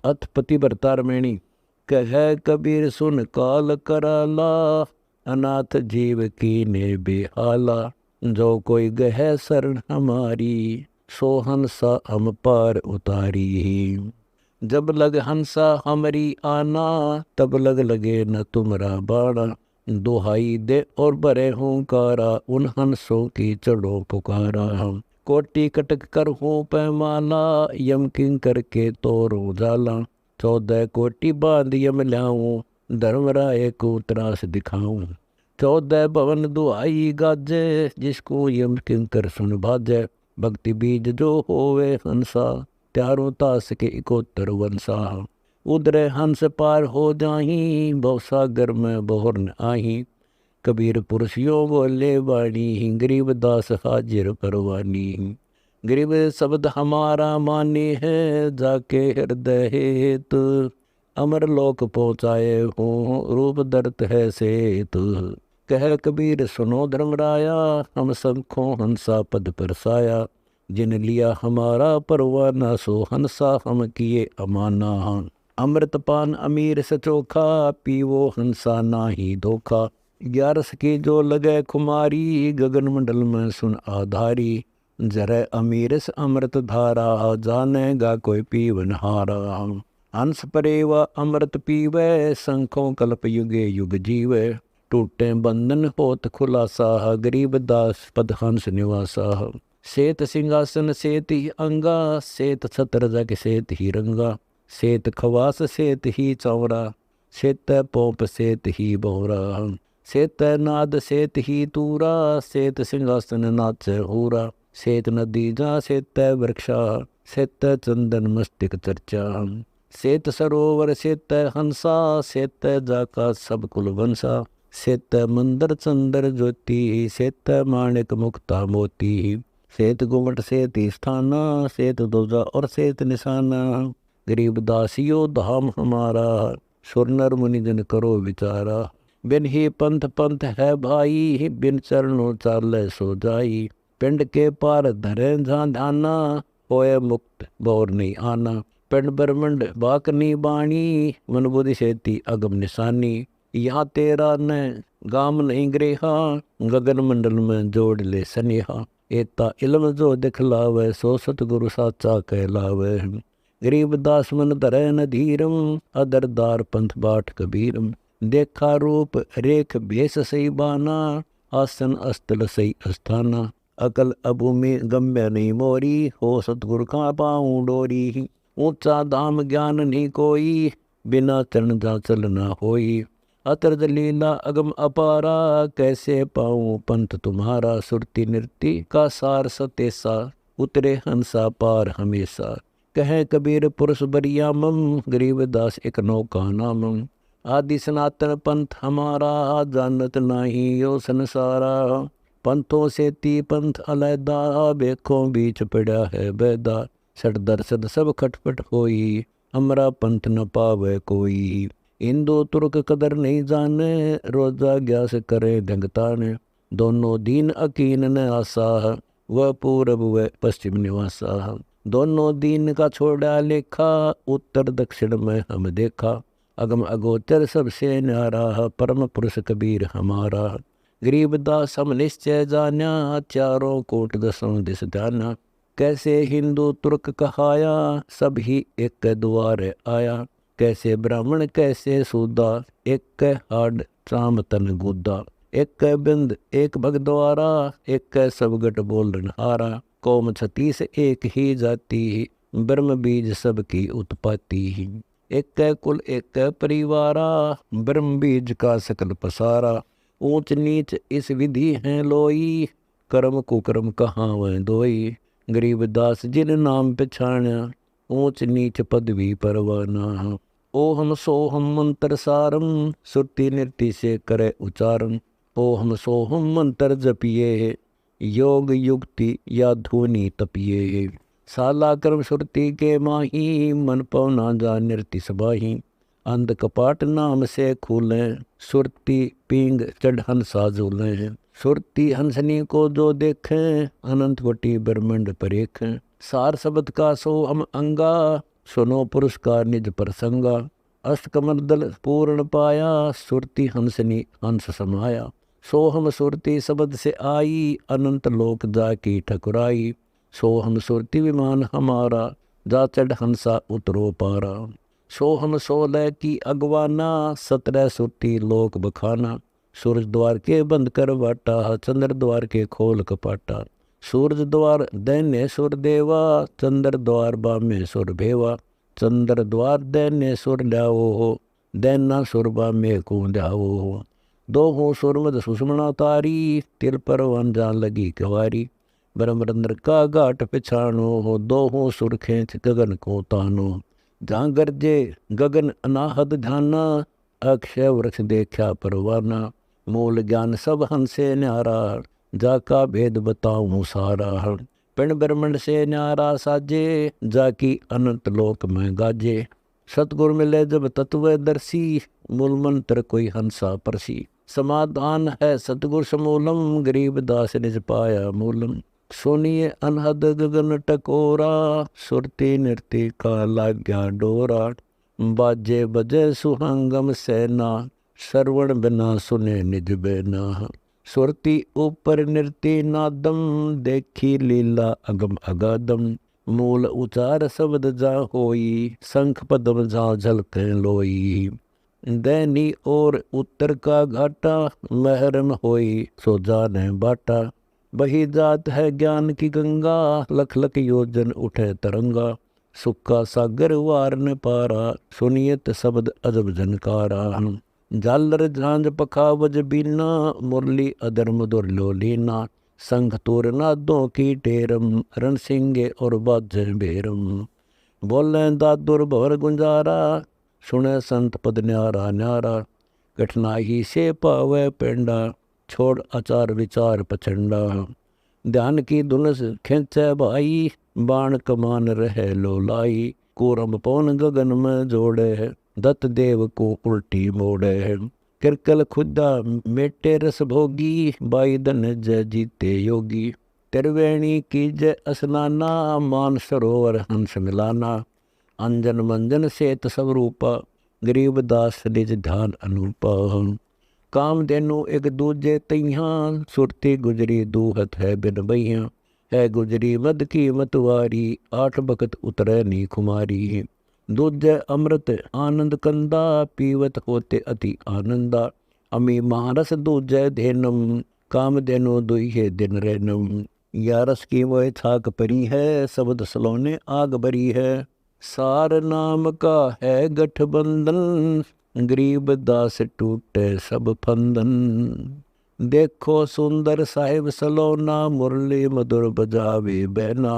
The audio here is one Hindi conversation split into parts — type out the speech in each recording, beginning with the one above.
अथ पतिव्रता रमणी। कह कबीर सुन काल कराला, अनाथ जीव की ने बेहाला। जो कोई गह शरण हमारी, सो हंसा हम पार उतारी। जब लग हंसा हमरी आना, तब लगे न तुमरा बाणा। दुहाई दे और बरे हुंकारा, उन हंसों की चढ़ो पुकारा। कोटि कटक कर हो पैमाला, यम किंकर के तोरो जाला। 14 कोटि बांध यम ल्याऊं, धर्मराय को त्रास दिखाऊं। 14 भवन दुहाई गाजे, जिसको यम किंकर सुन भाजे। भक्ति बीज जो होवे हंसा, त्यारों तास के 71 वंशा। उधरे हंस पार हो जाही, भवसागर में बहोर न आही। कबीर पुरुषियों बोले वाणी, गरीबदास हाजिर परवानी। गरीब शब्द हमारा माने है, जाके हृदय हेत। अमर लोक पहुँचाए हो, रूप दर्त है सेत। कह कबीर सुनो धर्मराया, हम सबको हंसा पद परसाया। जिन लिया हमारा परवाना, सो हंसा हम किए अमाना। अमृतपान अमीर सचोखा, पीवो हंसा नाही धोखा। 11 की जो लगे कुमारी, गगन मंडल में सुन आधारी। जरे अमीरस अमृत धारा, जानेगा कोई पीवन हारा। हंस परेवा अमृत पीवे, शंखों कल्प युगे युग जीवे। टूटे बंधन होत खुलासा, गरीब दास पद हंस निवासा। सेत सिंहासन सेत ही अंगा, सेत छत्र जग सेत ही रंगा। सेत खवास सेत ही चौरा, सेत पोप सेत ही बोरा। सेत नाद सेत ही तूरा, सेत सिंहासन नाच हूरा। सेत नदी जा सेत वृक्षा, सेत चंदन मस्तिक चर्चा। सेत सरोवर सेत हंसा, सेत जाका सब कुल वंशा। सेत मंदर चंदर ज्योति, सेत माणिक मुक्ता मोती। सेत गुमट सेत स्थाना, सेत ध्वजा और सेत निशाना। गरीब दासियो धाम हमारा, सुर नर मुनि जन करो विचारा। बिन ही पंथ पंथ है भाई, बिन चरणों चाले सो जाई। पिंड के पार धरे जहाँ ध्याना, होए मुक्त बोर नहीं आना। पिंड ब्रह्मंड बाकनी बाणी, मन बुद्धि सेती अगम निशानी। यहाँ तेरा न गाम नहीं ग्रेहा, गगन मंडल में जोड़ ले सनेहा। एता इल्म जो दिखलावे, सो सतगुरु साचा कहलावे। गरीब दास मन धरे न धीरम, अदरदार पंथ बाट कबीरम। देखा रूप रेख भेष सही बाना, आसन अस्तल सही अस्थाना। अकल अबू में गम्य नहीं मोरी, हो सतगुरु का पाऊँ डोरी। ऊंचा धाम ज्ञान नहीं कोई, बिना चरण जा चलना होई। अतर लीला अगम अपारा, कैसे पाऊँ पंथ तुम्हारा। सुरती नृति का सार सतेसा, उतरे हंसा पार हमेशा। कहे कबीर पुरुष बरियामम, गरीब दास एक नौका नामम। आदि सनातन पंथ हमारा, जानत नाही यो संसारा। पंथों से ती पंथ अलैदा, बेखों बीच पड़ा है बैदा। सट दर्शद सब खटपट होई, हमरा पंथ न पावे कोई। हिंदू तुर्क कदर नहीं जाने, रोजा ग्यास करे ढंगताने। दोनों दीन अकीन न आसा, वह पूरब व पश्चिम निवासा। दोनों दीन का छोड़ा लेखा, उत्तर दक्षिण में हम देखा। अगम अगोचर सबसे न्यारा, परम पुरुष कबीर हमारा। गरीब दास हम निश्चय जाना, चारों कोट दसों दिस जाना। कैसे हिंदू तुर्क कहाया, सब ही एक द्वार आया। कैसे ब्राह्मण कैसे सूदा, एक हाड चाम तन गुदा। एक बिंद एक भगद्वारा, एक सब गट बोलन हारा। कौम 36 एक ही जाति, ब्रह्म बीज सबकी उत्पत्ति। एक कुल एक परिवारा, ब्रह्म बीज का सकल पसारा। ऊंच नीच इस विधि है लोई, कर्म कुकर्म कहाँ वह दोई। गरीब दास जिन नाम पछाण्या, ऊंच नीच पदवी परवाना। ओहम सोहम मंत्र सारम, सुरती नृति से करे उच्चारण। ओहम सोहम मंत्र जपिए, योग युक्ति या ध्वनि तपिए। साला कर्म सुरती के माही, मन पवना जा नृति सबाही। अंध कपाट नाम से खूले, सुरती पींग चढ़ हंसा झूले। सुरती हंसनी को जो देखें, अनंत कोटि ब्रह्मंड परेखें। सार शब्द का सो हम अंगा, सुनो पुरस्कार निज प्रसंगा। अष्टकमल दल पूर्ण पाया, सुरती हंसनी हंस समाया। सोहम सुरती शब्द से आई, अनंत लोक जाकी ठकुराई। सोहम सुरती विमान हमारा, जा चढ़ हंसा उतरो पारा। सोहम सोलह की अगवाना, 17 सुरती लोक बखाना। सूरज द्वार के बंद कर बाटा, चंद्र द्वार के खोल कपाटा। सूरज द्वार दैन्य सुर देवा, चंद्र द्वार बामे सुर भेवा। चंद्र द्वार दैन्य सुर ल्याओ हो, दैना सुर बामे को ल्याओ हो। दो हो सुरमद सुषमना तारी, तिल पर वन जान लगी कवारी। ब्रह्मरंद्र का घाट पिछाणो हो, दो हो सुर खेच गगन को तानो। जहाँ गरजे गगन अनाहद ध्याना, अक्षय वृक्ष देखा परवाना। मूल ज्ञान सब हंसे न्यारा, जाका भेद बताऊं सारा। पिंड ब्रह्मंड से न्यारा साजे, जाकी अनंत लोक में गाजे। सतगुरु मिले जब तत्वदर्शी, मूल मंत्र कोई हंसा परसी। समाधान है सतगुरु समूलम, गरीब दास निज पाया मूलम। सुनिए अनहद गगन टकोरा, सुरती नृत्य का लाग्या डोरा। बाजे बजे सुहंगम सेना, श्रवण बिना सुने निज बेना। सुरती ऊपर नृत्य नादम, देखी लीला अगम अगादम। मूल उचार शब्द जा होई, शंख पदम जा झलके लोई। दैनी और उत्तर का घाटा, महरम होई सो जाने बाटा। बही जात है ज्ञान की गंगा, लख लख योजन उठे तरंगा। सुक्का सागर वार न पारा, सुनियत शब्द अजब जनकारा। झालर झांझ पखावज बीना, मुरली अदर मधुर लोलीना। संघ तोर नादों की टेरम, रण सिंगे और बाजे बेरम। बोले दादुर भवर गुंजारा, सुने संत पद न्यारा न्यारा। कठिनाई से पावे पेंडा, छोड़ आचार विचार पचंडा। ध्यान की धुनस खिंचे भाई, बाण कमान रहे लोलाई। कोरम पवन गगन में जोड़े, दत्त देव को उल्टी मोड़े। किरकल खुदा मेटे रस भोगी, बाई धन जय जीते योगी। त्रिवेणी की जय स्नाना, मान सरोवर हंस मिलाना। अंजन मंजन सेत सब रूपा, गरीब दास निज ध्यान अनूपा। काम देनु एक दूजे तैया, सुरती गुजरी दूहत है बिन बहिया। है गुजरी मद की मतवारी, 8 बखत उतरे नी खुमारी। दूजे अमृत आनंद कंदा, पीवत होते अति आनंदा। अमी महारस दूजे धेनम, काम देनु दुहे दिन रैनम। या रस की वह थाक परी है, शब्द सलोने आग भरी है। सार नाम का है गठबंधन, गरीब दास टूटे सब फंदन। देखो सुंदर साहिब सलोना, मुरली मधुर बजावे बैना।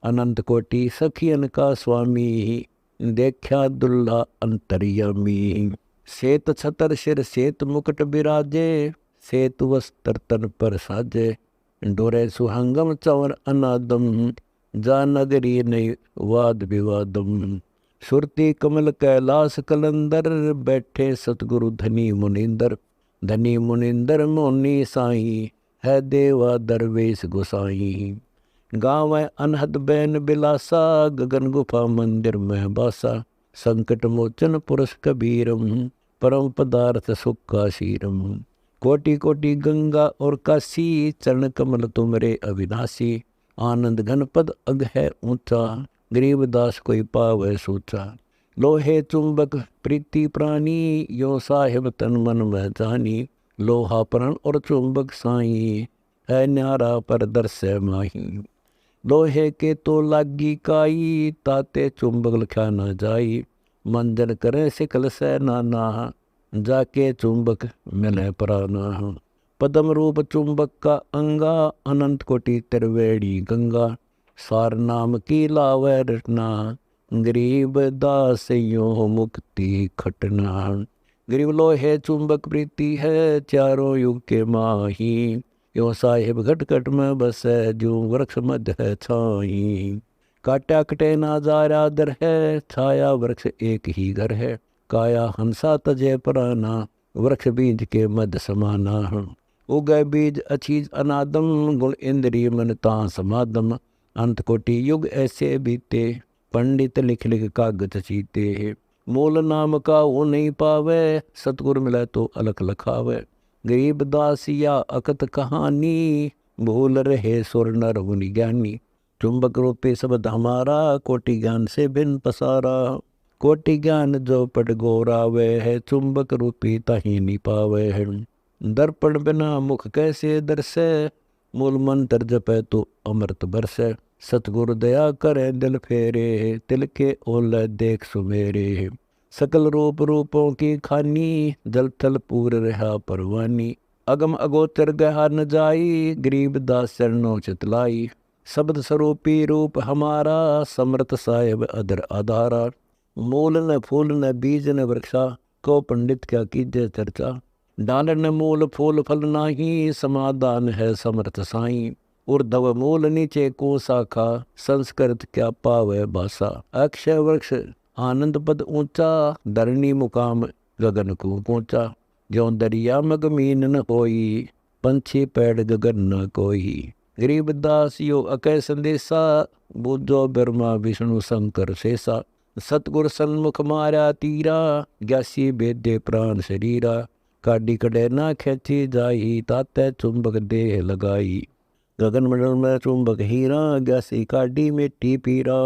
अनंत कोटि सखियन का स्वामी, देखा दुल्ला अंतर्यामी। सेत छतर सिर सेत मुकुट बिराजे, सेत वस्त्र तन पर साजे। डोरे सुहंगम चंवर अनादम, जा नगरी नहीं वाद विवादम। सुरती कमल कैलाश कलंदर, बैठे सतगुरु धनी मुनिंदर। धनी मुनिंदर मोनी साई, है देवा दरवेश गोसाई। गाँव अनहद बैन बिलासा, गगन गुफा मंदिर में बासा। संकट मोचन पुरुष कबीरम, परम पदार्थ सुख का शीरम। कोटि कोटि गंगा और काशी, चरण कमल तुमरे अविनाशी। आनंद घन पद अग है ऊंचा, गरीब दास कोई पावे सोचा। लोहे चुंबक प्रीति प्राणी, यो साहिब तन मन में जानी। लोहा प्राण और चुंबक साई, है न्यारा पर दर्श माही। लोहे के तो लागी काई, ताते चुंबक लख्या न जाई। मंजन करे सिकल से नाना, जाके चुंबक मिले पराना। पदम रूप चुंबक का अंगा, अनंत कोटि त्रिवेणी गंगा। सार नाम की लावे रटना, गरीब दास यो मुक्ति खटना। गरीब लोहे चुंबक प्रीति है, चारों युग के माही। यो साहिब घट घट में बसे, जो वृक्ष मध्य है छाई। काटा कटे ना जारा दर है, छाया वृक्ष एक ही घर है। काया हंसा तजे पराना, वृक्ष बीज के मध्य समाना। उगय बीज अचीज अनादम, गुण इंद्रिय मन ता समादम। अंत कोटि युग ऐसे बीते, पंडित लिख लिख कागज चीते। मूल नाम का वो नहीं पावे, सतगुर मिले तो अलख लखावे। गरीब दास या अकत कहानी, भूल रहे सुर नर मुनि ज्ञानी। चुंबक रूपी शब्द हमारा, कोटि ज्ञान से बिन पसारा। कोटि ज्ञान जो पट गोरावे है, चुंबक रूपी ताही नहीं पावे है। दर्पण बिना मुख कैसे दर्शे, मूल मंत्र जपे तो अमृत बरसे। सतगुरु दया करे दिल फेरे, तिल के ओले देख सुमेरे। सकल रूप रूपों की खानी, जल थल पूर रहा परवानी। अगम अगोचर गहा न जाई, गरीब दास चरणों चितलाई। शब्द स्वरूपी रूप हमारा, समर्थ साहेब अदर आधारा। मूल न फूल न बीज न वृक्षा, को पंडित क्या कीजे चर्चा। डाल न मूल फूल फल नाही, समाधान है समर्थ साई। ऊर्ध्व मूल नीचे को शाखा, संस्कृत क्या पावे भाषा। अक्षय वृक्ष आनंद पद ऊंचा, धरणी मुकाम गगन को पहुंचा। ज्यों दरिया मग मीन न होई, पंछी पैड़ गगन न कोई। गरीब दास यो अकय संदेशा, बूझो ब्रह्मा विष्णु शंकर शेषा। सतगुर सन्मुख मारा तीरा, ग्यासी बेदे प्राण शरीरा। काडी कड़े ना खेची जाई, ताते चुंबक देह लगाई। गगन मंडल में चुंबक हीरा, ग्यासी काडी मिट्टी पीरा।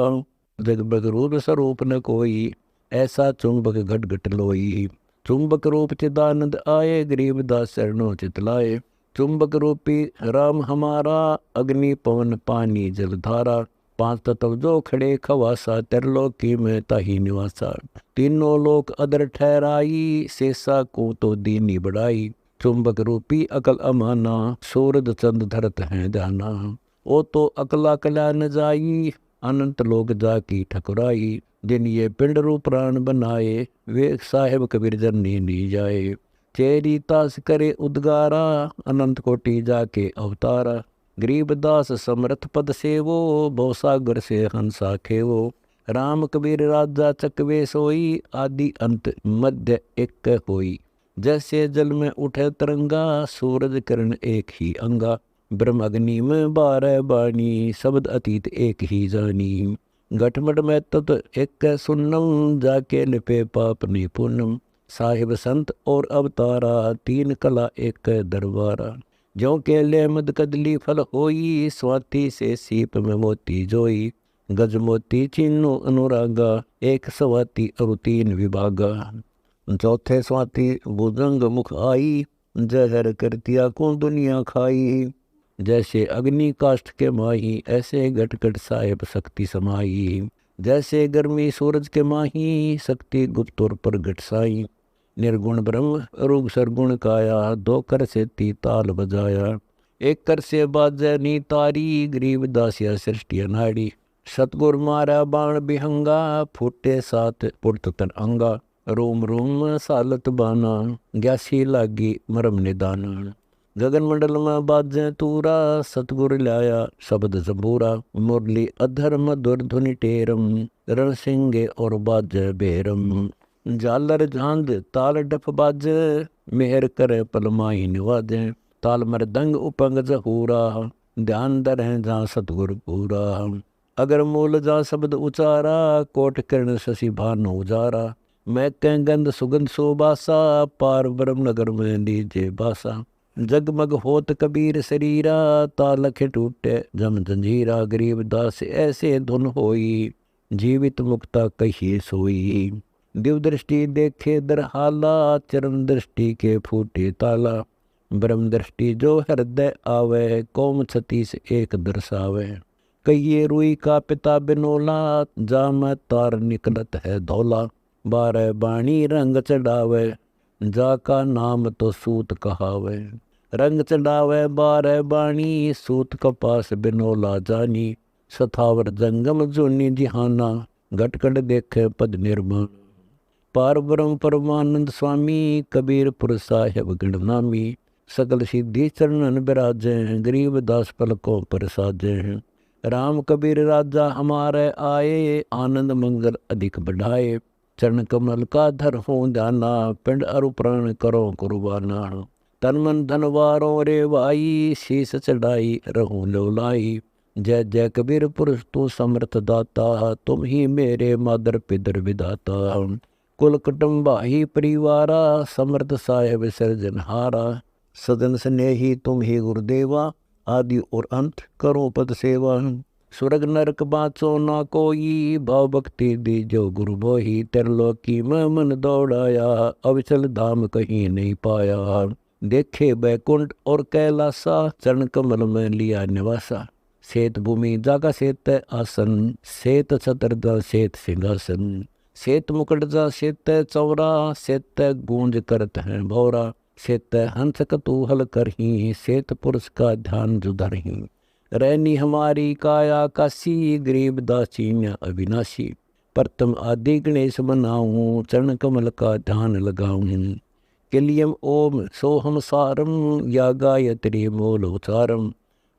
जगबग रूप स्वरूप न कोई, ऐसा चुंबक घट घट लोई। चुंबक रूप चिदानंद आए, गरीब दास चरणों चितलाए। चुंबक रूपी राम हमारा, अग्नि पवन पानी जल धारा। पांच तत्व जो खड़े खवासा, त्रिलोकी में ताही निवासा। तीनों लोक अदर ठहराई, शेषा को तो दीनी बढ़ाई। चुंबक रूपी अकल अमाना, सूरज चंद धरत हैं जाना। ओ तो अकला कला न जाई, अनंत लोक जाकी ठकुराई। जिन ये पिंड रूप प्राण बनाए, वे साहेब कबीर जन्नी नी जाए। चेरी तास करे उद्गारा, अनंत कोटि जाके अवतारा। गरीब दास समर्थ पद सेवो, भवसागर से हंसा खेवो। राम कबीर राजा चकवे सोई, आदि अंत मध्य एक होई। जैसे जल में उठे तरंगा, सूरज किरण एक ही अंगा। ब्रह्म अग्नि में 12 बाणी, शब्द अतीत एक ही जानी। गठमट में तत्व एक सुन्नम, जाके लिपे पाप ने पुनम। साहिब संत और अवतारा, तीन कला एक दरबारा। ज्यों के ले मद कदली फल होई, स्वाति से सीप में मोती जोई। गज मोती चिन्नो अनुरागा, एक स्वाति और 3 विभागा। चौथे स्वाति भुजंग मुख आई, जहर करतिया को दुनिया खाई। जैसे अग्नि काष्ठ के माही, ऐसे घट घट साहेब शक्ति समाई। जैसे गर्मी सूरज के माही, शक्ति गुप्तोर पर घट साई। निर्गुण ब्रह्म रूप सरगुण काया, 2 कर से 3 ताल बजाया। 1 कर से बाजे नी तारी, गरीब दासिया सृष्टि अनाड़ी। सतगुर मारा बाण बिहंगा, फूटे 7 पुरत तन अंगा। रोम रोम सालत बाना, ग्यासी लागी मरम निदाना। गगन मंडल में बाजे तूरा, सतगुर लाया शब्द जबूरा। मुरली अधर मधुर धुनि टेरम, रण सिंगे और बाजे बेरम। झालर झांझ ताल डफ बाजे, मेहर करे पलमाई निवाजे। ताल मरदंग उपंग जहूरा, ध्यान दरें जहाँ सतगुर पूरा। अगर मूल जा शब्द उचारा, कोट किरण शशि भानु उजारा। मैं कह गंध सुगंध सुबासा, पार ब्रह्म नगर में लीजे बासा। जगमग होत कबीर शरीरा, तालख टूटे जम जंजीरा। गरीब दास ऐसे धुन होई, जीवित मुक्ता कहिए सोई। दिव दृष्टि देखे दरहाला, चरण दृष्टि के फूटे ताला। ब्रह्म दृष्टि जो हृदय आवे, कौम 36 एक दर्शावे। कहिए रुई का पिता बिनोला, जाम तार निकलत है धौला। 12 बाणी रंग चढ़ावे, जाका नाम तो सूत कहावे। रंग चढ़ावे 12 बाणी, सूत कपास बिनोला जानी। सथावर जंगम जोनी जिहाना, घटकट देखे पद निर्माण। पार ब्रह्म परमानंद स्वामी, कबीरपुर साहेब गणनामी। सकल सिद्धि चरणन बिराजे, गरीब दास पलकों पर साजे। राम कबीर राजा हमारे आए, आनंद मंगल अधिक बढ़ाए। चरण कमल का धर हो जाना, पिंड अरु प्राण करो कुर्बाना। तन मन धन वारों रे वाई, शीस चढ़ाई रहूं लौलाई। जय जय कबीर पुरुष तू समर्थ दाता, तुम ही मेरे मादर पितर विधाता। कुल कुटुंब ही परिवारा, समर्थ साहेब सिरजनहारा। सदन स्नेही तुम ही गुरुदेवा, आदि और अंत करो पद सेवा। स्वर्ग नरक बाँचो ना कोई, भाव भक्ति दीजो गुरु मोही। त्रिलोकी में मन दौड़ाया, अविचल धाम कहीं नहीं पाया। देखे बैकुंठ और कैलासा, चरण कमल में लिया निवासा। श्वेत भूमि जागा श्वेत आसन, श्वेत छत्र जा श्वेत सिंहासन। श्वेत मुकुट जा श्वेत चौरा, श्वेत गूंज करत है भौरा। श्वेत हंस कतूहल करही, श्वेत पुरुष का ध्यान जुधरही। रैनी हमारी काया काशी, गरीब दासीन्य अविनाशी। प्रथम आदि गणेश बनाऊं, चरण कमल का ध्यान लगाऊं। किलियम ओम सोहम सारम, या गायत्री मूल उचारम।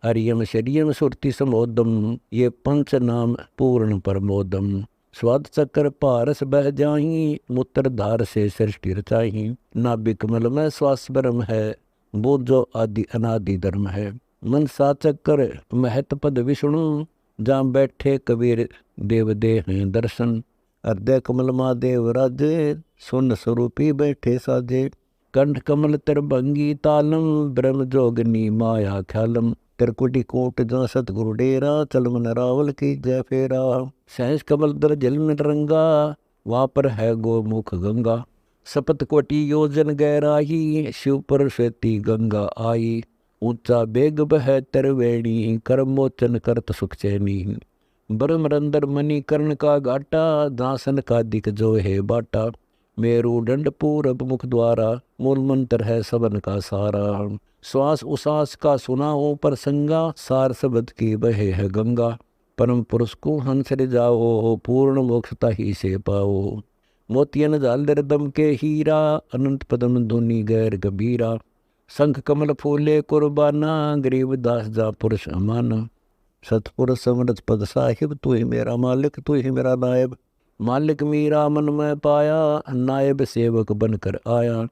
हरियम शरियम सुरति समोदम, ये पंच नाम पूर्ण प्रमोदम। स्वाद चक्र पारस बह जाही, मूत्र धार से सृष्टि रचाही। नाभिक कमल में श्वास ब्रह्म है, बोध जो आदि अनादि धर्म है। मन साचक कर महत पद विष्णु, जहाँ बैठे कबीर देव दे हैं दर्शन। हृदय कमल महादेव राजे, सुन स्वरूपी बैठे साजे। कंठ कमल तिरभंगी तालम, ब्रह्म जोगनी माया ख्यालम। त्रिकुटी कोट जहाँ सतगुरु डेरा, चल मन रावल की जय फेरा। सहस कमल दर जल में रंगा, वहाँ पर है गोमुख गंगा। सपत कोटि योजन गहराई, शिव पर श्वेती गंगा आई। ऊंचा बेग बह तरवेणी, कर मोचन करत सुख चैनी। ब्रह्म रंदर मणि कर्ण का घाटा, दासन का दिक जो है बाटा। मेरुदंड पूरब मुख द्वारा, मूल मंत्र है सबन का सारा। श्वास उसास का सुना हो प्रसंगा, सार शब्द की बहे है गंगा। परम पुरुष को हंस जाओ, पूर्ण मोक्षता ही से पाओ। मोतियन झालर दम के हीरा, अनंत पदम धुनि गैर गंभीरा। शंख कमल फूले कुर्बाना, गरीब दास जा पुरुष अमाना। सतपुरुष समरथ पद साहिब, तू ही मेरा मालिक तू ही मेरा नायब। मालिक मीरा मन में पाया, नायब सेवक बनकर आया।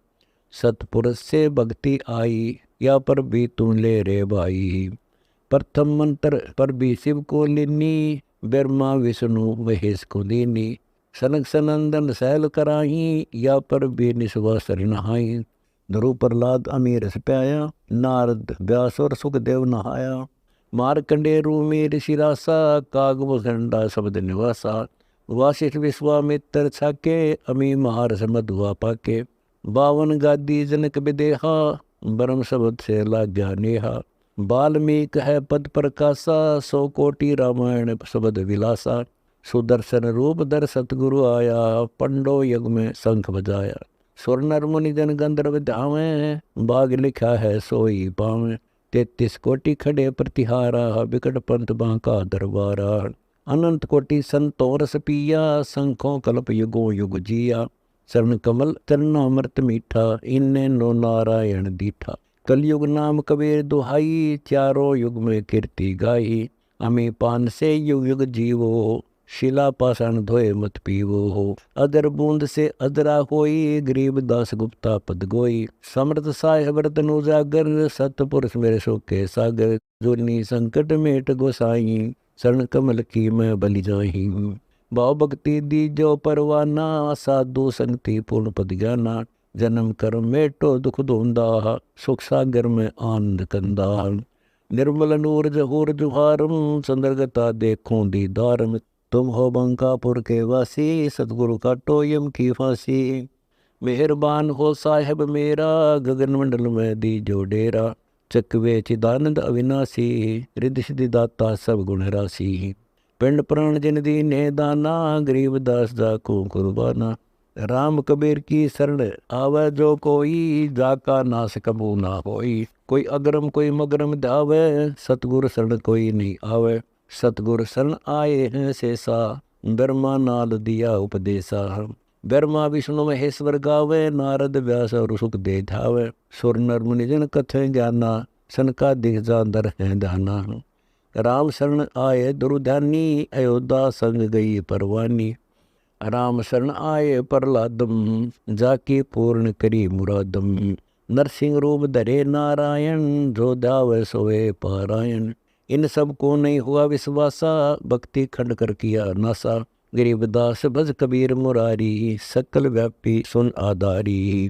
सतपुरुष से भक्ति आई, या पर भी तू ले रे भाई। प्रथम मंत्र पर भी शिव को लिनी, ब्रह्मा विष्णु महेश को दीनी। सनक सनंदन सैल कराही, या पर भी निस्वासर नहाई। ध्रुव प्रहलाद अमीर से प्याया, नारद व्यास और सुखदेव नहाया। मारकंडेरू मेर शिरासा, कागभूषणा शब्द निवासा। वासिष्ठ विश्वामित्र छाके, अमी महारस मधुआ पाके। 52 गादी जनक विदेहा, ब्रह्म शब्द से लाग्या नेहा। वाल्मीक है पद प्रकाशा, 100 कोटि रामायण शब्द विलासा। सुदर्शन रूप दर सतगुरु आया, पंडो युग में शंख बजाया। सुर नर मुनि जन गंधर्व धावे, बाग लिखा है सोई पावे। 33 कोटि खड़े प्रतिहारा, विकट पंथ बांका दरबारा। अनंत कोटि संतों रस पिया, शंखों कल्प युगों युग जिया। चरण कमल चरणामृत मीठा, इन्ने नो नारायण दीठा। कलयुग नाम कबीर दुहाई, चारों युग में कीर्ति गाई। अमी पान से युग युग जीवो, शिला पाषाण धोए मत पीवो हो। अदर बूंद से अदरा होई, गरीब दास गुप्ता पद गोई। समर्थ साहेब रतन उजागर, सतपुरुष मेरे शोके सागर। जोनी संकट मेट गोसाई, शरण कमल की मैं बलि जाही। भाव भक्ति दी जो परवाना, साधु संगति पूर्ण पद ज्ञाना। जन्म कर्म मेटो दुख धोंदा, सुख सागर में आनंद कंदा। निर्मल नूर जहूर जुहारम, संदर्गता देखूं दीदारम। तुम हो बंकापुर के वासी, सतगुरु का टोयम की फांसी। मेहरबान हो साहेब मेरा, गगन मंडल में दी जो डेरा। चकवे चिदानंद अविनाशी, रिद्धि सिद्धि दाता सब गुण राशि। पिंड प्राण जिन दीने दाना, गरीब दास जाको कुर्बाना। राम कबीर की शरण आवे जो कोई, जाका नाश कबू ना होई। कोई अगरम कोई मगरम धावे, सतगुरु शरण कोई नहीं आवे। सतगुरु शरण आए हैं शेषा, ब्रह्मा नाल दिया उपदेशा। ब्रह्मा विष्णु महेश्वर गावे, नारद व्यास और सुख दे धावे। सुर नर मुनि जन कथे ज्ञाना, सनका दिख जादर है दाना। राम शरण आए दुर्ध्यानी, अयोध्या संग गई परवानी। राम शरण आए प्रहलादम, जाकी पूर्ण करी मुरादम। नरसिंह रूप धरे नारायण, जो धावे सोए पारायण। इन सब को नहीं हुआ विश्वासा, भक्ति खंड कर किया नासा। गरीबदास भज कबीर मुरारी, सकल व्यापी सुन आधारी।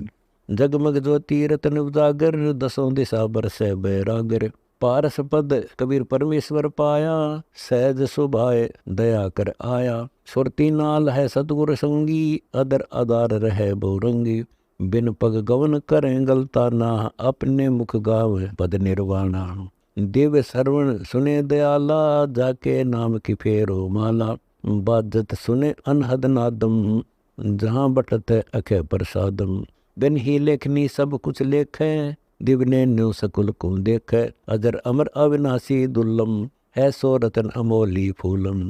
जगमग ज्योति रतन उजागर, दसों दिशा बरसै बैरागर। पारस पद कबीर परमेश्वर पाया, सहज सुभाए दया कर आया। सुरती नाल है सतगुर संगी, अदर आधार रहे बहुरंगी। बिन पग गवन करें गलता ना, अपने मुख गाव पद निर्वाणा। दिव्य श्रवण सुने दयाला, जाके नाम की फेरो माला। बाजत सुने अनहद नादम, जहाँ बटत अखे प्रसादम। बिन ही लेखनी सब कुछ लेखे, दिवने न्यू सकुल को देखे। अजर अमर अविनाशी दुर्लम, है सो रतन अमोली फूलम।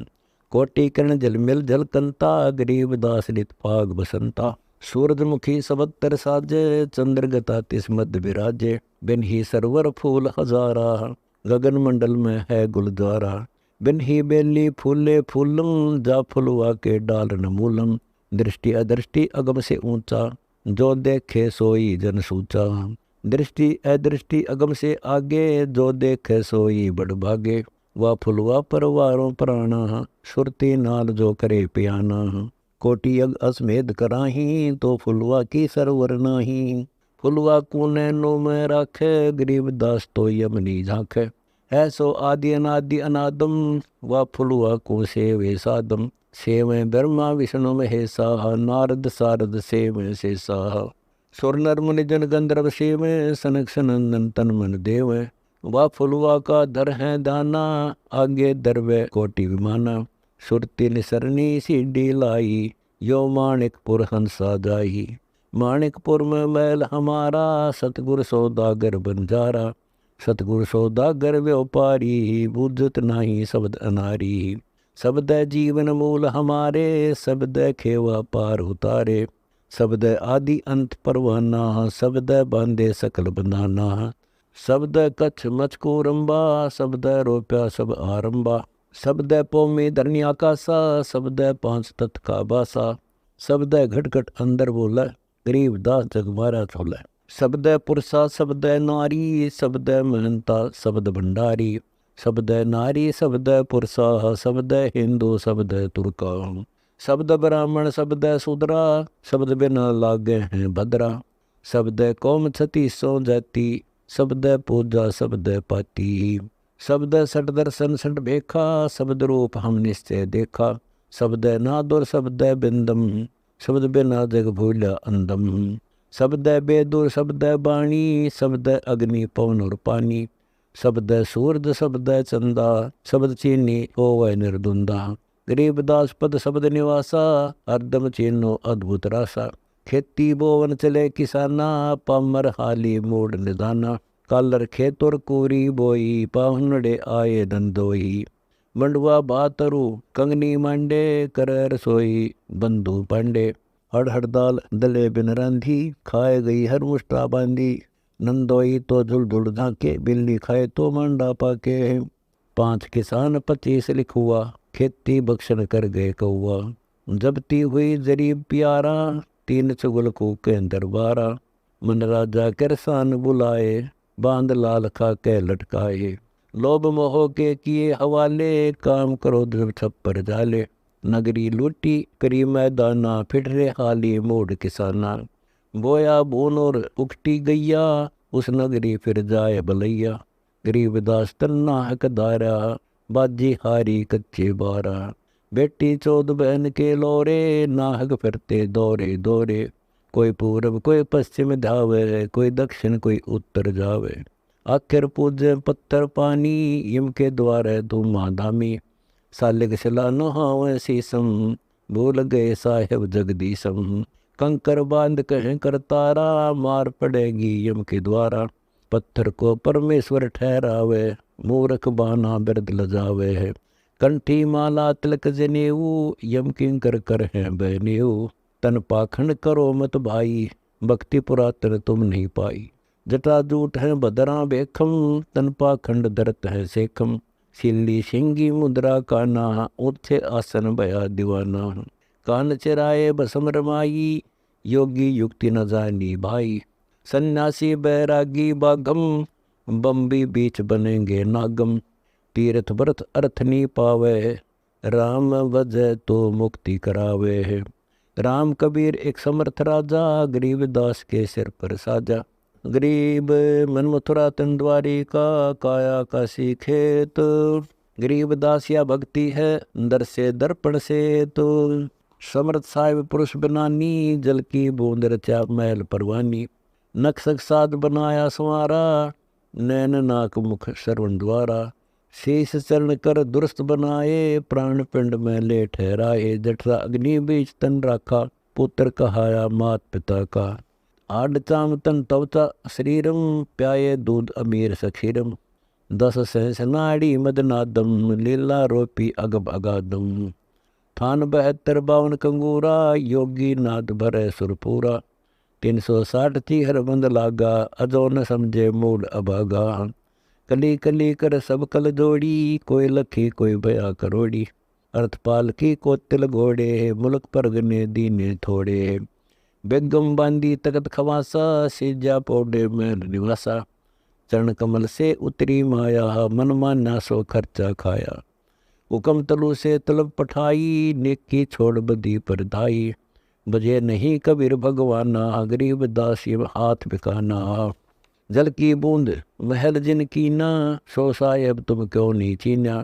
कोटि कर्ण जल मिल जल कंता, गरीबदास नित पाग बसंता। सूरजमुखी सबत्तर साजे, चंद्रगता तिस मध्य विराजे। बिन ही सरवर फूल हजारा, गगन मंडल में है गुलद्वारा। बिन ही बेली फूले फूलम, जा फुलवा के डाल न मूलम। दृष्टि अदृष्टि अगम से ऊंचा, जो देखे सोई जन सूचा। दृष्टि अदृष्टि अगम से आगे, जो देखे सोई बड़ भागे। वह फुलवा परवारों प्राणा, सुरती नाल जो करे पियाना। कोटि यज्ञ असमेध कराही, तो फुलवा की सरवर नाही। फुलवा कूने नो में राखे, गरीबदास तो यमनी झांखे। ऐसो आदि अनादि अनादम, व फुलवा को सेवे सादम। सेवे ब्रह्मा विष्णु महेशा, नारद सारद सेवे शेषा। सुर नर मुनि जन गंधर्व सेवे, सनक सनंदन तन मन देवे। व फुलवा का दर है दाना, आगे दरवे कोटि विमाना। सुरती निसरनी सीढ़ी लाई, यो माणिकपुर हंसा जाई। माणिकपुर में मैल हमारा, सतगुर सौदागर बंजारा। सतगुर सौदागर व्यापारी, बुझत नाही शब्द अनारी। शब्द जीवन मूल हमारे, शब्द खेवा पार उतारे। शब्द आदि अंत परवाना, शब्द बांधे सकल बंधाना। शब्द कच्छ मचको रंबा, शब्द रोप्या सब आरंबा। शब्द पौमे धरनी आकाशा, शब्द पांच तत् का बासा। शब्द घटघट अंदर बोले, गरीबदास जग मारा छोले। शब्द पुरुषा शब्द नारी, शब्द महंता शब्द भंडारी। शब्द नारी शब्द पुरुषा, शब्द हिंदू शब्द तुर्का। शब्द ब्राह्मण शब्द शूद्रा, शब्द बिना लागे हैं भद्रा। शब्द कौम छती सो जाती, शब्द पूजा शब्द पाती। शब्द सठ दर्शन सठ भेखा, शब्द रूप हम निश्चय देखा। शब्द नादुर शब्द बिंदम, शब्द बिना जग भूला अंदम। शब्द बेदुर शब्द बाणी, शब्द अग्नि पवन और पानी। शब्द सूरज शब्द चंदा, शब्द चीनी होवै निर्दुंदा। गरीबदास पद शब्द निवासा, अर्दम चीनो अद्भुत रासा। खेती बोवन चले किसाना, पामर हाली मूड निदाना। कालर खेतोर कोरी बोई, पाहुनड़े आए धंधोई। मंडवा बातरू कंगनी मांडे, कर रसोई बंधु पांडे। हड़ दाल दले बिन रांधी, खाए गई हर मुष्टा बांधी। नंदोई तो झुल झुल झांके, बिल्ली खाए तो मांडा पाके। 5 किसान 25 लिखुआ, खेती बख्शन कर गए कौआ। जबती हुई जरीब प्यारा, 3 चुगल को के दरबारा। मन राजा किरसान बुलाए, बांध लाल खा के लटकाए। लोभ मोह के किए हवाले, काम करो जब छप्पर जाले। नगरी लूटी करी मैदाना, फिट रे हाली मोड़ किसाना। बोया बोन और उकटी गैया, उस नगरी फिर जाए भलैया। गरीबदास तन्ना हकदारा, बाजी हारी कच्चे बारा। बेटी 14 बहन के लोरे, नाहक फिरते दौरे दौरे। कोई पूरब कोई पश्चिम धावे, कोई दक्षिण कोई उत्तर जावे। आखिर पूजे पत्थर पानी, यम के द्वारे धूमा धामी। सालिक सिला नहावे शीसम, भूल गए साहेब जगदीशम। कंकर बांध कहें करतारा, मार पड़ेगी यम के द्वारा। पत्थर को परमेश्वर ठहरावे, मूर्ख बाना बिरद लजावे है। कंठी माला तिलक जनेऊ, यम किंकर कर हैं बहनेऊ। तन पाखंड करो मत भाई, भक्ति पुरातन तुम नहीं पाई। जटा जूट है बदरा बेखम, तन पाखंड दरत है सेखम। सिल्ली सिंगी मुद्रा काना, ऊर्थे आसन बया दीवाना। कान चिराए बसम रमाई, योगी युक्ति न जानी भाई। सन्यासी बैरागी बागम, बम्बी बीच बनेंगे नागम। तीर्थ व्रत अर्थ नहीं पावे, राम वजह तो मुक्ति करावे है। राम कबीर एक समर्थ राजा, गरीब दास के सिर पर साजा। गरीब मन मथुरा तन द्वारी का, काया काशी खेत। गरीब दास या भक्ति है, दर से दर्पण से तो। समर्थ साहिब पुरुष बनानी, जल की बूंद रचा महल परवानी। नक्शक साध बनाया संवारा, नैन नाक मुख श्रवण द्वारा। शीश चरण कर दुरुस्त बनाए, प्राण पिंड में ले ठहराए। जठरा अग्नि बीच तन राखा, पुत्र कहाया मात पिता का। आड चाम तन त्वचा शरीरम, प्याये दूध अमीर सखीरम। 10 सहस नाड़ी मदनादम, लीला रोपी अगब अगादम। थान 72 52 कंगूरा, योगी नाद भरे सुरपूरा। 360 थी हर बंद लागा, अजो न समझे मूल अभागा। कली कली कर सब कल जोड़ी, कोई लखी कोई भया करोड़ी। अर्थपाल की को तिल घोड़े, मुल्क पर गने दीने थोड़े। बेगम बांदी तकत खवासा, सीजा पौडे महल निवासा। चरण कमल से उतरी माया, मन माना सो खर्चा खाया। हुक्म तलु से तलब पठाई, नेकी छोड़ बदी पर धाई। बजे नहीं कबीर भगवाना, गरीब दासी हाथ बिकाना। जल की बूंद महल जिन कीना, सो साहेब तुम क्यों नहीं चीना।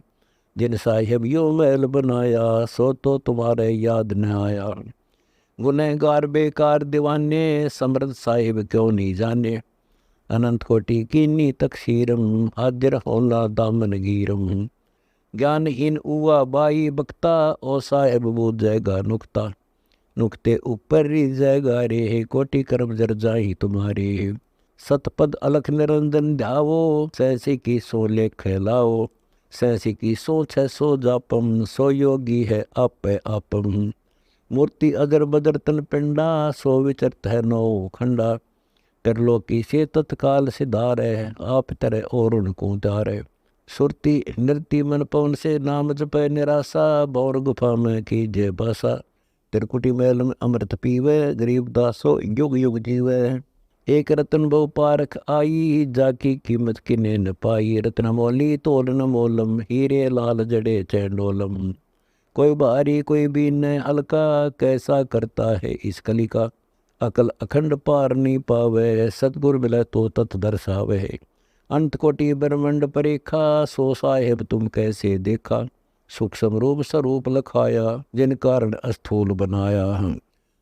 जिन साहेब यो महल बनाया, सो तो तुम्हारे याद न आया। गुनहगार बेकार दीवाने, समर्थ साहिब क्यों नहीं जाने। अनंत कोटि कीनी तकसीरम, हाजिर होला दामन गीरम। ज्ञानहीन उवा बाई बकता, ओ साहेब बूझ जाएगा नुकता। नुकते ऊपर रिजाएगा रे, कोटि कर्म जर जाही तुम्हारे। सतपद अलख निरंजन ध्यावो, सहसी की सो लेख लाओ। सहसी की सो 600 जापम, सो योगी है आप आपम। मूर्ति अगर बदर तन पिंडा, सो विचरत है नौ खंडा। त्रिलोकी से तत्काल सिधार है, आप तरह और उनको तारे। सुरती नृति मन पवन से, नाम जपे निराशा। बौर गुफा में कीजे बासा। त्रिकुटी महल में अमृत पीवे, गरीब दासो युग युग जीवे। एक रतन बहु पारख आई, जाकी कीमत किने न पाई। रत्न मोली तोल न मोलम, हीरे लाल जड़े चैंडोलम। कोई भारी कोई बीन हल्का, कैसा करता है इस कली का। अकल अखंड पार नहीं पावे, सतगुर मिले तो तत् दर्शावे। अंत कोटि ब्रह्मंड परेखा, सो साहेब तुम कैसे देखा। सूक्ष्म रूप स्वरूप लखाया, जिन कारण अस्थूल बनाया।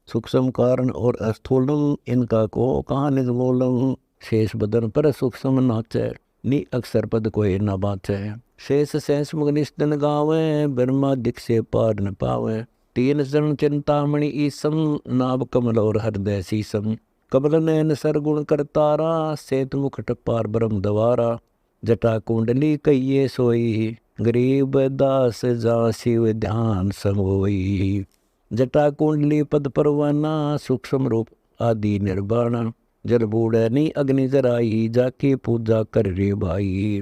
सूक्ष्म कारण और अस्थूलम, इनका को कहाँ निजमूलम। शेष बदन पर सूक्ष्म नाचे, नी अक्षर पद कोई न बाचे। शेष सहस मुगनिस्तन गावे, ब्रह्मा दिख से पार न पावे। 3 चरण चिंतामणि ईसम, नाभ कमल और हृदय शीसम। कमल नयन सरगुण करतारा, सेत मुकुट पार ब्रह्म द्वारा। जटा कुंडली कहिए सोई, गरीब दास जा शिव ध्यान समोई। जटा कुंडली पद परवाना, सूक्ष्म रूप आदि निर्वाणा। जल बूढ़ नहीं अग्नि जराई, जाकी पूजा कर रे भाई।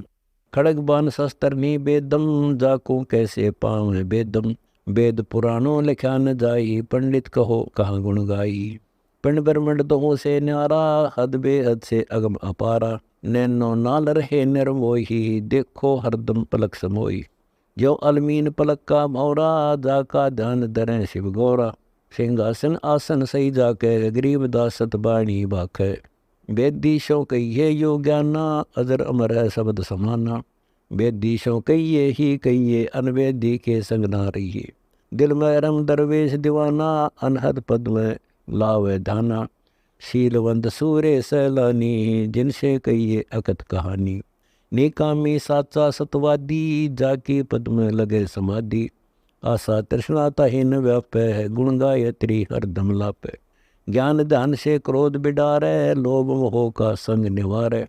खड़ग बान शस्त्र नी बेदम, जाको कैसे पावे बेदम। वेद पुराणों लिखा न जाई, पंडित कहो कहाँ गुण गाई। पिंड ब्रह्मंड दो से न्यारा, हद बेहद से अगम अपारा। नैनो नाल रहे निर्मोही, देखो हरदम पलक समोई। जो अलमीन पलक का भौरा, जाका ध्यान धरें शिव गौरा। सिंहासन आसन सही जाके, गरीब दासत बाणी बाखे। वेदीशों कहिए यो ज्ञाना, अजर अमर है शब्द समाना। वेदीशों कहिए ही कहिए, अनवेदी के संग ना रहिए। दिल में रम दरवेश दीवाना, अनहद पद में लावे धाना। शीलवंत सूर्य सैलानी, जिनसे कहिए अकथ कहानी। निकामी साचा सतवादी, जाकी पद में लगे समाधि। आशा तृष्णा ताहीन व्यापे, गुण गायत्री हरदम लापे। ज्ञान ध्यान से क्रोध बिडारे, लोभ मोह का संग निवारे।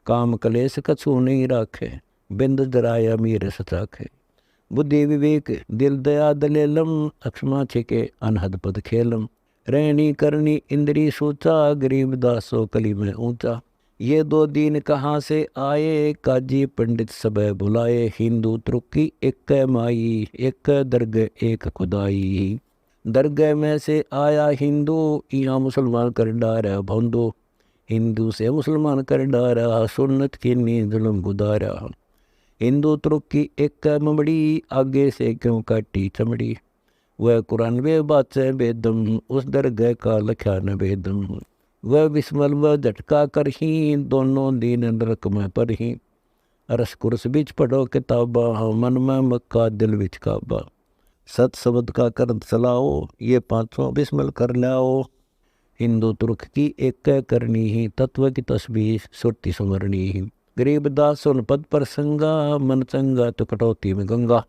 काम कलेश कछु नहीं राखे, बिंद जराया मीर सचाखे। बुद्धि विवेक दिल दया दलेलम, अक्षमा छिके अनहद पद खेलम। रहनी करनी इंद्री सोचा, गरीब दासो कली में ऊंचा। ये 2 दिन कहाँ से आए, काजी पंडित सब बुलाए। हिंदू तुर्की एक माई, एक दरगह एक खुदाई। दरगह में से आया हिंदू, यहाँ मुसलमान कर डारा भोंदो। हिंदू से मुसलमान कर डारा, सुन्नत की नी जुल्म गुदारा। हिंदू तुर्क की एक ममड़ी, आगे से क्यों काटी चमड़ी। वह कुरान वे बाचे बेदम, उस दरगह का लख्या न बेदम। वह बिस्मल व झटका कर ही, दोनों दीन नरक में पर ही। अरस कुरस बीच पढ़ो किताबा, मन में मक्का दिल विच काबा। सत शब्द का कर चलाओ, ये पांचों बिस्मल कर लाओ। हिंदू तुर्क की एक करनी ही, तत्व की तस्बीह सुरती सुमरनी ही। गरीब दास सुन पद पर संगा, मन चंगा तो कटौती में गंगा।